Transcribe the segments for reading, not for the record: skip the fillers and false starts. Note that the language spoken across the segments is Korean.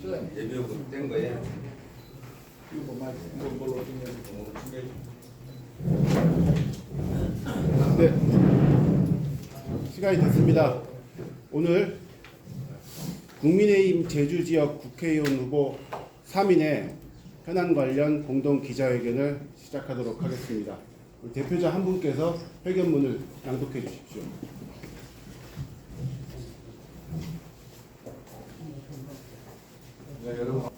예비역으로 된 거예요. 네, 시간이 됐습니다. 오늘 국민의힘 제주지역 국회의원 후보 3인의 현안 관련 공동 기자회견을 시작하도록 하겠습니다. 대표자 한 분께서 회견문을 낭독해 주십시오. 네, 여러분,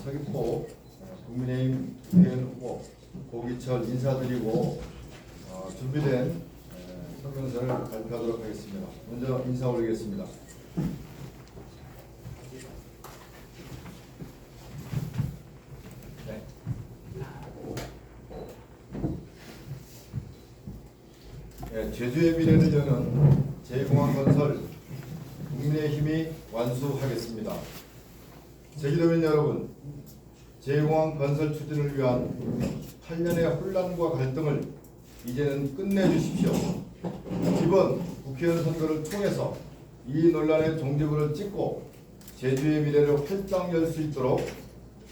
서귀포 국민의힘 국회의원 후보 고기철 인사드리고 준비된 성명서를 발표하도록 하겠습니다. 먼저 인사 올리겠습니다. 네. 네, 제주의 미래를 여는 제 공항건설 국민의힘이 완수하겠습니다. 제주도민 여러분, 제 공항 건설 추진을 위한 8년의 혼란과 갈등을 이제는 끝내주십시오. 이번 국회의원 선거를 통해서 이 논란의 종지부를 찍고 제주의 미래를 활짝 열 수 있도록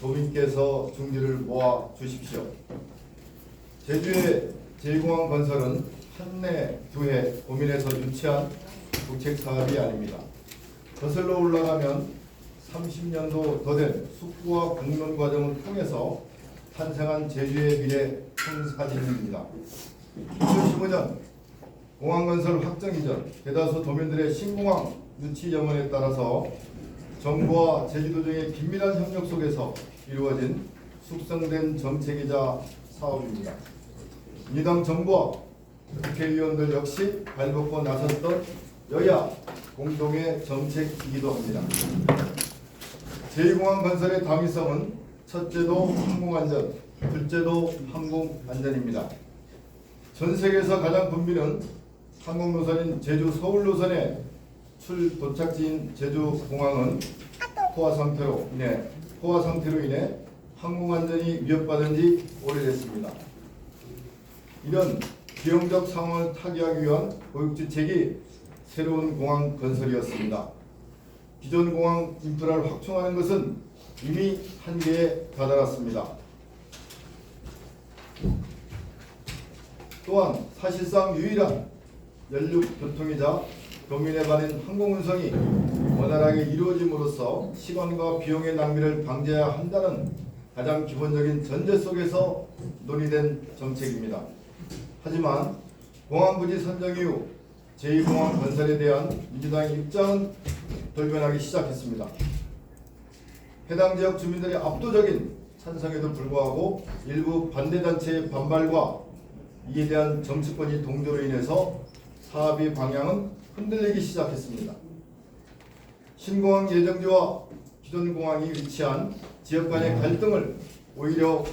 도민께서 중지를 모아 주십시오. 제주의 제 공항 건설은 한해 두해 고민해서 유치한 국책 사업이 아닙니다. 거슬러 올라가면 30년도 더 된 숙고와 공론 과정을 통해서 탄생한 제주의 미래 청사진입니다. 2015년 공항건설 확정 이전 대다수 도민들의 신공항 유치 염원에 따라서 정부와 제주도정의 긴밀한 협력 속에서 이루어진 숙성된 정책이자 사업입니다. 민주당 정부와 국회의원들 역시 발벗고 나섰던 여야 공동의 정책이기도 합니다. 제2공항 건설의 당위성은 첫째도 항공안전, 둘째도 항공안전입니다. 전 세계에서 가장 붐비는 항공노선인 제주 서울노선의 출도착지인 제주공항은 포화 상태로 인해 항공안전이 위협받은 지 오래됐습니다. 이런 비용적 상황을 타개하기 위한 보육지책이 새로운 공항 건설이었습니다. 기존 공항 인프라를 확충하는 것은 이미 한계에 다다랐습니다. 또한 사실상 유일한 연륙 교통이자 도민에 반한 항공운송이 원활하게 이루어짐으로써 시간과 비용의 낭비를 방지해야 한다는 가장 기본적인 전제 속에서 논의된 정책입니다. 하지만 공항부지 선정 이후 제2공항 건설에 대한 민주당의 입장은 돌변하기 시작했습니다. 해당 지역 주민들의 압도적인 찬성에도 불구하고 일부 반대단체의 반발과 이에 대한 정치권이 동조로 인해서 사업의 방향은 흔들리기 시작했습니다. 신공항 예정지와 기존 공항이 위치한 지역 간의 갈등을 오히려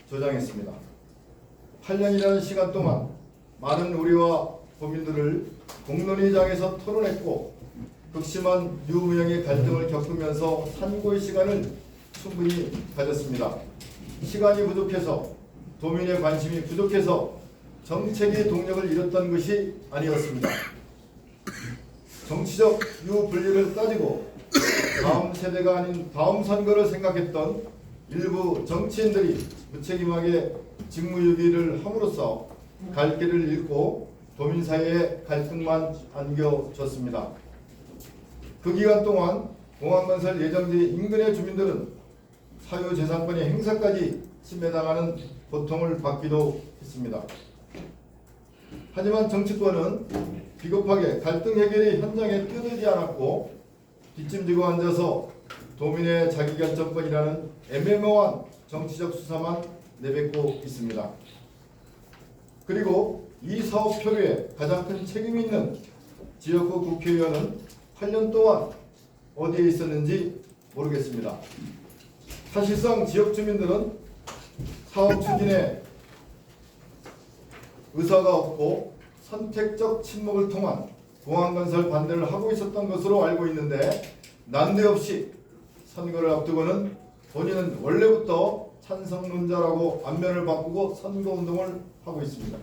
조장했습니다. 8년이라는 시간 동안 많은 우리와 국민들을 공론의장에서 토론했고 극심한 유무형의 갈등을 겪으면서 산고의 시간을 충분히 가졌습니다. 시간이 부족해서 도민의 관심이 부족해서 정책의 동력을 잃었던 것이 아니었습니다. 정치적 유분리를 따지고 다음 세대가 아닌 다음 선거를 생각했던 일부 정치인들이 무책임하게 직무유기를 함으로써 갈 길을 잃고 도민 사이에 갈등만 안겨줬습니다. 그 기간 동안 공항건설 예정지 인근의 주민들은 사유재산권의 행사까지 침해당하는 고통을 받기도 했습니다. 하지만 정치권은 비겁하게 갈등 해결이 현장에 뛰어들지 않았고 뒷짐지고 앉아서 도민의 자기결정권이라는 애매모호한 정치적 수사만 내뱉고 있습니다. 그리고 이 사업 표류에 가장 큰 책임이 있는 지역구 국회의원은 8년 동안 어디에 있었는지 모르겠습니다. 사실상 지역 주민들은 사업 추진에 의사가 없고 선택적 침묵을 통한 공항건설 반대를 하고 있었던 것으로 알고 있는데 난데없이 선거를 앞두고는 본인은 원래부터 찬성론자라고 안면을 바꾸고 선거운동을 하고 있습니다.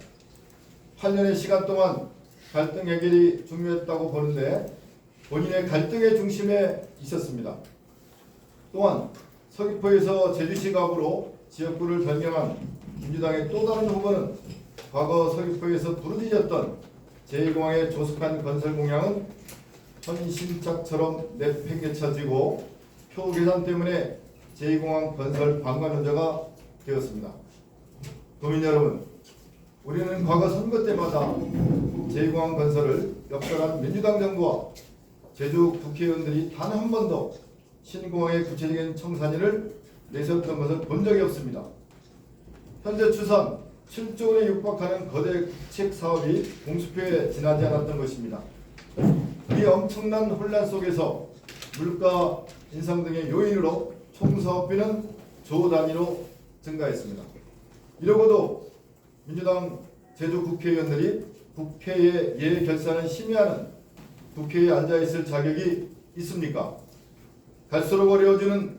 8년의 시간 동안 갈등 해결이 중요했다고 보는데 본인의 갈등의 중심에 있었습니다. 또한 서귀포에서 제주시 갑으로 지역구를 변경한 민주당의 또 다른 후보는 과거 서귀포에서 부르짖었던 제2공항의 조속한 건설 공약은 현심짝처럼 내팽개쳐지고 표 계산 때문에 제2공항 건설 방관론자가 되었습니다. 도민 여러분, 우리는 과거 선거 때마다 제2공항 건설을 역설한 민주당 정부와 제주 국회의원들이 단 한 번도 신공항의 구체적인 청산일을 내세웠던 것을 본 적이 없습니다. 현재 추산 7조 원에 육박하는 거대 국책 사업이 공수표에 지나지 않았던 것입니다. 이 엄청난 혼란 속에서 물가 인상 등의 요인으로 총사업비는 조 단위로 증가했습니다. 이러고도 민주당 제주 국회의원들이 국회의 예 결산을 심의하는 국회에 앉아있을 자격이 있습니까? 갈수록 어려워지는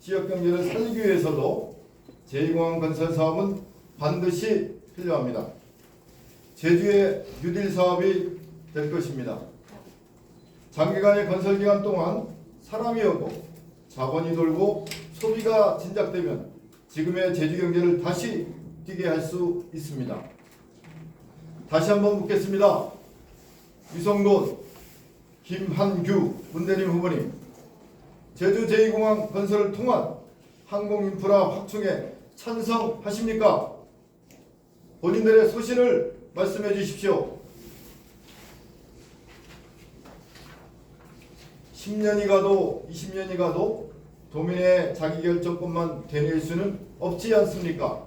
지역경제를 살리기 위해서도 제2공항 건설 사업은 반드시 필요합니다. 제주의 뉴딜 사업이 될 것입니다. 장기간의 건설 기간 동안 사람이 오고 자본이 돌고 소비가 진작되면 지금의 제주 경제를 다시 뛰게 할 수 있습니다. 다시 한번 묻겠습니다. 유성돈, 김한규 문대림 후보님, 제주 제2공항 건설을 통한 항공인프라 확충에 찬성하십니까? 본인들의 소신을 말씀해 주십시오. 10년이 가도 20년이 가도 도민의 자기결정권만 되뇌일 수는 없지 않습니까?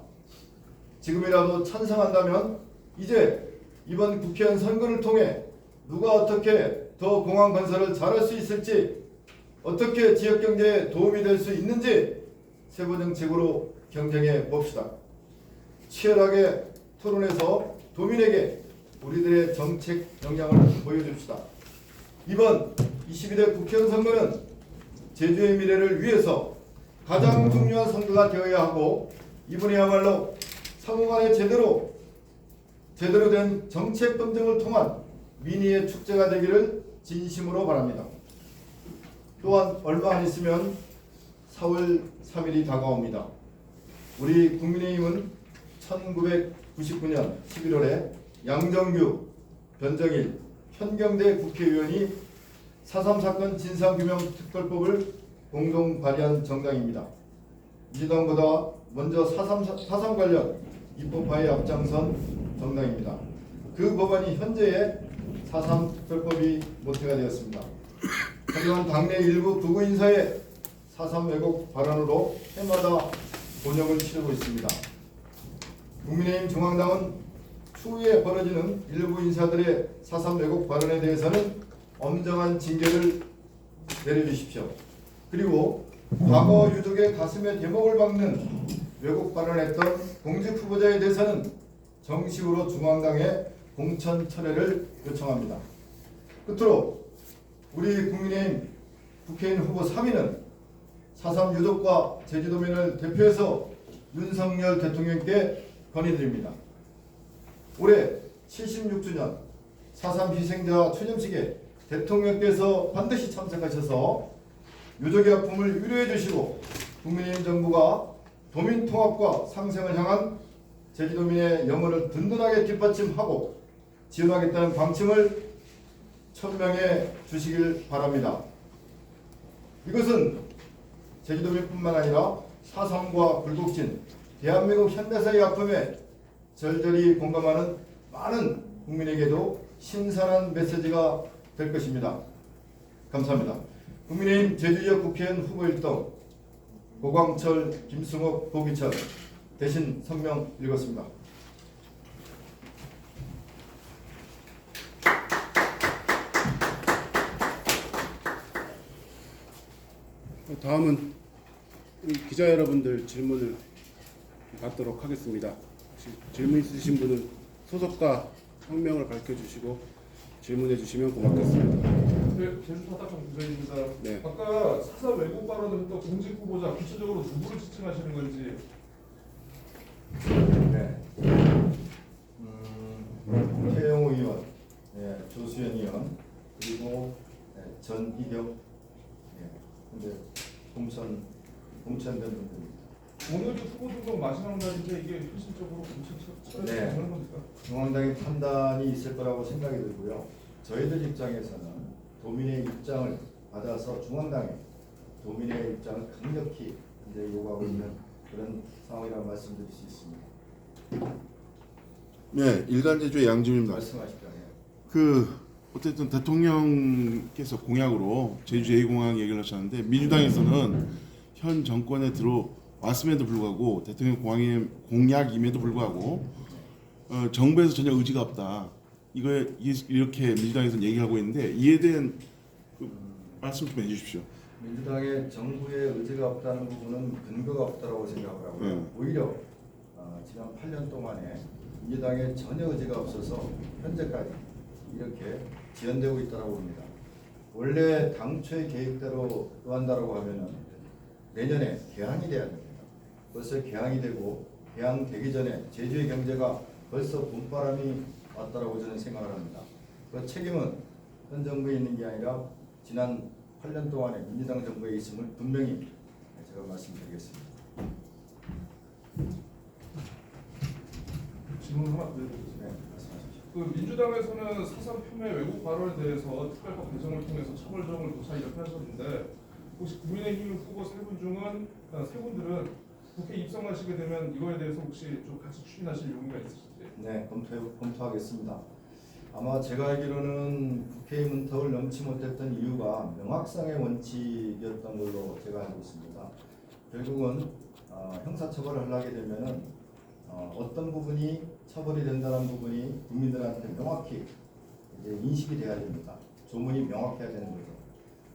지금이라도 찬성한다면 이제 이번 국회의원 선거를 통해 누가 어떻게 더 공항 건설을 잘할 수 있을지, 어떻게 지역경제에 도움이 될 수 있는지 세부정책으로 경쟁해 봅시다. 치열하게 토론해서 도민에게 우리들의 정책 역량을 보여줍시다. 이번 22대 국회의원 선거는 제주의 미래를 위해서 가장 중요한 선거가 되어야 하고, 이번에야말로 상호간에 제대로 된 정책 검증을 통한 민의의 축제가 되기를 진심으로 바랍니다. 또한 얼마 안 있으면 4월 3일이 다가옵니다. 우리 국민의힘은 1999년 11월에 양정규, 변정일, 현경대 국회의원이 4.3 사건 진상규명특별법을 공동 발의한 정당입니다. 민주당보다 먼저 4.3 관련 입법화에 앞장선 정당입니다. 그 법안이 현재의 4.3 특별법이 모태가 되었습니다. 하지만 당내 일부 극우 인사의 4.3 왜곡 발언으로 해마다 곤욕을 치르고 있습니다. 국민의힘 중앙당은 추후에 벌어지는 일부 인사들의 4.3 왜곡 발언에 대해서는 엄정한 징계를 내려주십시오. 그리고 과거 유족의 가슴에 대목을 박는 왜곡 발언했던 공직 후보자에 대해서는 정식으로 중앙당에 공천 철회를 요청합니다. 끝으로 우리 국민의힘 국회의원 후보 3위는 4.3 유족과 제주도민을 대표해서 윤석열 대통령께 건의드립니다. 올해 76주년 4.3 희생자 추념식에 대통령께서 반드시 참석하셔서 유족의 아픔을 위로해 주시고 국민의힘 정부가 도민 통합과 상생을 향한 제주도민의 영혼을 든든하게 뒷받침하고 지원하겠다는 방침을 천명해 주시길 바랍니다. 이것은 제주도민뿐만 아니라 4.3과 불국진, 대한민국 현대사의 아픔에 절절히 공감하는 많은 국민에게도 신선한 메시지가 될 것입니다. 감사합니다. 국민의힘 제주지역 국회의원 후보 1등 고광철, 김승옥, 고기철 대신 성명 읽었습니다. 다음은 기자 여러분들 질문을 받도록 하겠습니다. 질문 있으신 분은 소속과 성명을 밝혀주시고 질문해 주시면 고맙겠습니다. 네, 제주사다청 부장입니다. 네. 아까 4.3 왜곡 발언을 했던 공직 후보자 구체적으로 누구를 지칭하시는 건지. 네. 최영호 의원, 조수연 의원, 그리고 전희경. 근데 공천된 분들입니다. 오늘이 후보 등록 마지막 날인데 이게 현실적으로 공천 네. 처리가 되는 겁니까? 중앙당의 판단이 있을 거라고 생각이 들고요. 저희들 입장에서는 도민의 입장을 받아서 중앙당의 도민의 입장을 강력히 이제 요구하고 있는 그런 상황이라고 말씀드릴 수 있습니다. 네, 일간제주의 양지입니다. 말씀하십시오. 어쨌든 대통령께서 공약으로 제주 제2공항 얘기를 하셨는데 민주당에서는 현 정권에 들어왔음에도 불구하고 대통령 공약임에도 불구하고 정부에서 전혀 의지가 없다. 이렇게 민주당에서는 얘기하고 있는데 이에 대한 말씀 좀 해주십시오. 민주당의 정부의 의지가 없다는 부분은 근거가 없다고 생각을 하고요. 오히려 지난 8년 동안에 민주당의 전혀 의지가 없어서 현재까지 이렇게 지연되고 있다고 봅니다. 원래 당초의 계획대로 한다라고 하면은 내년에 개항이 돼야 됩니다. 벌써 개항이 되고 개항되기 전에 제주의 경제가 벌써 봄바람이 왔다라고 저는 생각을 합니다. 그 책임은 현 정부에 있는 게 아니라 지난 8년 동안에 민주당 정부에 있음을 분명히 제가 말씀드리겠습니다. 질문 하나 드리겠습니다. 네, 말씀하십시오. 그 민주당에서는 사상 표명 왜곡 발언에 대해서 특별법 개정을 통해서 처벌정을 도사 이렇게 하셨는데 혹시 국민의힘 후보 세 분들은 국회 입성하시게 되면 이거에 대해서 혹시 좀 같이 추진하실 용의가 있으신지? 네, 검토하겠습니다. 아마 제가 알기로는 국회의 문턱을 넘지 못했던 이유가 명확성의 원칙이었던 걸로 제가 알고 있습니다. 결국은 형사처벌을 하게 되면은 어떤 부분이 처벌이 된다는 부분이 국민들한테 명확히 이제 인식이 돼야 됩니다. 조문이 명확해야 되는 거죠.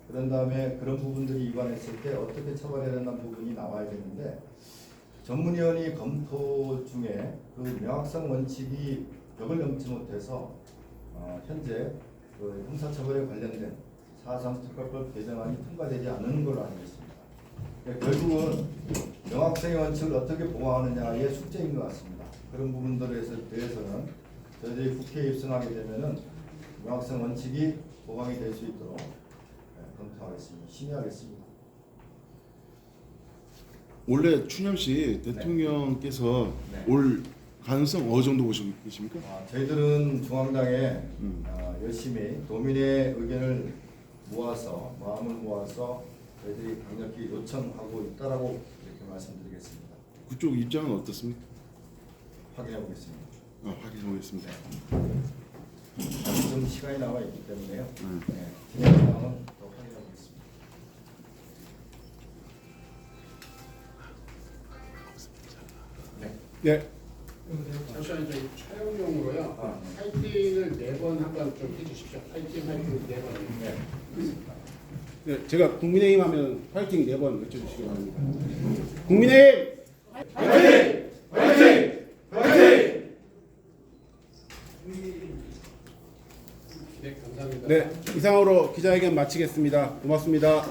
그런 다음에 그런 부분들이 위반했을 때 어떻게 처벌해야 된다는 부분이 나와야 되는데 전문위원회 검토 중에 그 명확성 원칙이 벽을 넘지 못해서 현재 그 형사처벌에 관련된 4.3 특별법 개정안이 통과되지 않는 걸로 알고 있습니다. 결국은 명확성의 원칙을 어떻게 보호하느냐의 숙제인 것 같습니다. 그런 부분들에 대해서는 저희들이 국회에 입성하게 되면은 명확성 원칙이 보강이 될 수 있도록 검토하겠습니다. 심의하겠습니다. 원래 춘영 씨 대통령께서 네. 올 가능성 어느 정도 보시고 계십니까? 저희들은 중앙당에 열심히 도민의 의견을 모아서 마음을 모아서 저희들이 강력히 요청하고 있다라고 이렇게 말씀드리겠습니다. 그쪽 입장은 어떻습니까? 확인해 보겠습니다. 확인하겠습니다. 아직 좀 시간이 남아 있기 때문에요. 네, 진행 상황은 더 확인해 보겠습니다. 네. 잠시만요. 저희 촬영용으로요. 네. 파이팅을 4번 한번 좀 해주십시오. 파이팅 4번. 네. 네, 제가 국민의힘 하면 파이팅 4번 외쳐주시기 바랍니다. 국민의힘! 파이팅! 파이팅! 파이팅! 네, 감사합니다. 네, 이상으로 기자회견 마치겠습니다. 고맙습니다.